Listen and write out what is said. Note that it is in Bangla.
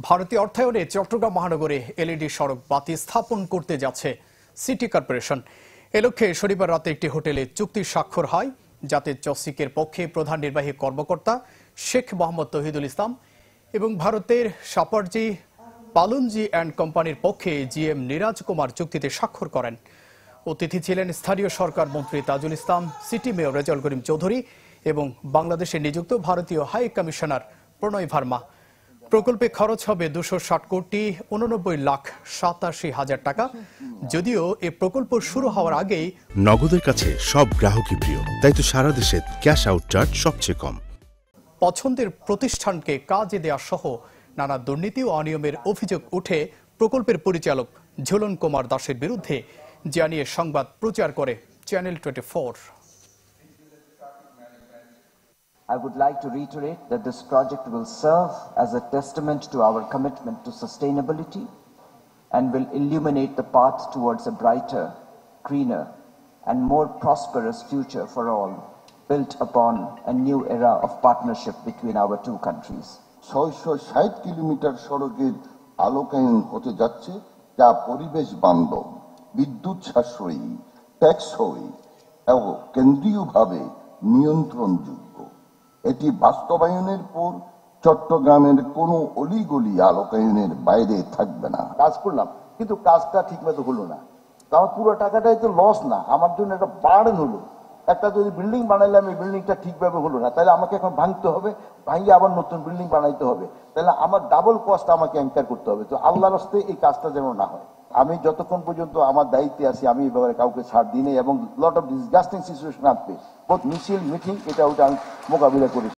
ভারতীয় অর্থায়নে চট্টগ্রাম মহানগরে এলইডি সড়ক বাতি স্থাপন করতে যাচ্ছে সিটি কর্পোরেশন। এ লক্ষ্যে শনিবার রাতে একটি হোটেলে চুক্তি স্বাক্ষর হয়, যাতে চসিকের পক্ষে প্রধান নির্বাহী কর্মকর্তা শেখ মোহাম্মদ তৌহিদুল ইসলাম এবং ভারতের সাপারজি পালুনজি অ্যান্ড কোম্পানির পক্ষে জিএম নিরাজ কুমার চুক্তিতে স্বাক্ষর করেন। অতিথি ছিলেন স্থানীয় সরকার মন্ত্রী তাজুল ইসলাম, সিটি মেয়র রেজাউল করিম চৌধুরী এবং বাংলাদেশে নিযুক্ত ভারতীয় হাই কমিশনার প্রণয় ভার্মা। প্রকল্পে খরচ হবে 260,89,87,000 টাকা। যদিও এ প্রকল্প শুরু হওয়ার আগেই নগদের কাছে সব গ্রাহকই প্রিয়, তাই তো সারা দেশে ক্যাশ আউট চার্জ সবচেয়ে কম। পছন্দের প্রতিষ্ঠানকে কাজে দেওয়া সহ নানা দুর্নীতি ও অনিয়মের অভিযোগ উঠে প্রকল্পের পরিচালক ঝুলন কুমার দাসের বিরুদ্ধে, জানিয়ে সংবাদ প্রচার করে channel 24। I would like to reiterate that this project will serve as a testament to our commitment to sustainability and will illuminate the path towards a brighter, greener, and more prosperous future for all, built upon a new era of partnership between our two countries. 660 kilometre সড়কের আলোকায়ন হতে যাচ্ছে, যা পরিবেশ বান্ধব, বিদ্যুৎ সাশ্রয়ী, টেকসই এবং কেন্দ্রীয়ভাবে নিয়ন্ত্রণযোগ্য। এটি বাস্তবায়নের পর চট্টগ্রামের কোনো অলিগলি আলোকায়নের বাইরে থাকবে না। কাজ করলাম, কিন্তু কাজটা ঠিকমতো হলো না। আমার পুরো টাকাটাই তো লস না, আমার জন্য একটা বার্ডেন হলো। একটা যদি বিল্ডিং বানাইলাম, এই বিল্ডিংটা ঠিকভাবে হলো না, তাহলে আমাকে এখন ভাঙতে হবে, ভাঙিয়ে আবার নতুন বিল্ডিং বানাইতে হবে, তাহলে আমার ডাবল কস্ট আমাকে অ্যাঙ্কার করতে হবে। তো আল্লাহর রাস্তায় এই কাজটা যেন না হয়। আমি যতক্ষণ পর্যন্ত আমার দায়িত্বে আছি, আমি এই ব্যাপারে কাউকে ছাড় দিই নাই এবং লট অফ ডিসগাস্টিং সিচুয়েশন আসবে, বোথ মিছিল মিটিং, এটা ওটা আমি মোকাবিলা করেছি।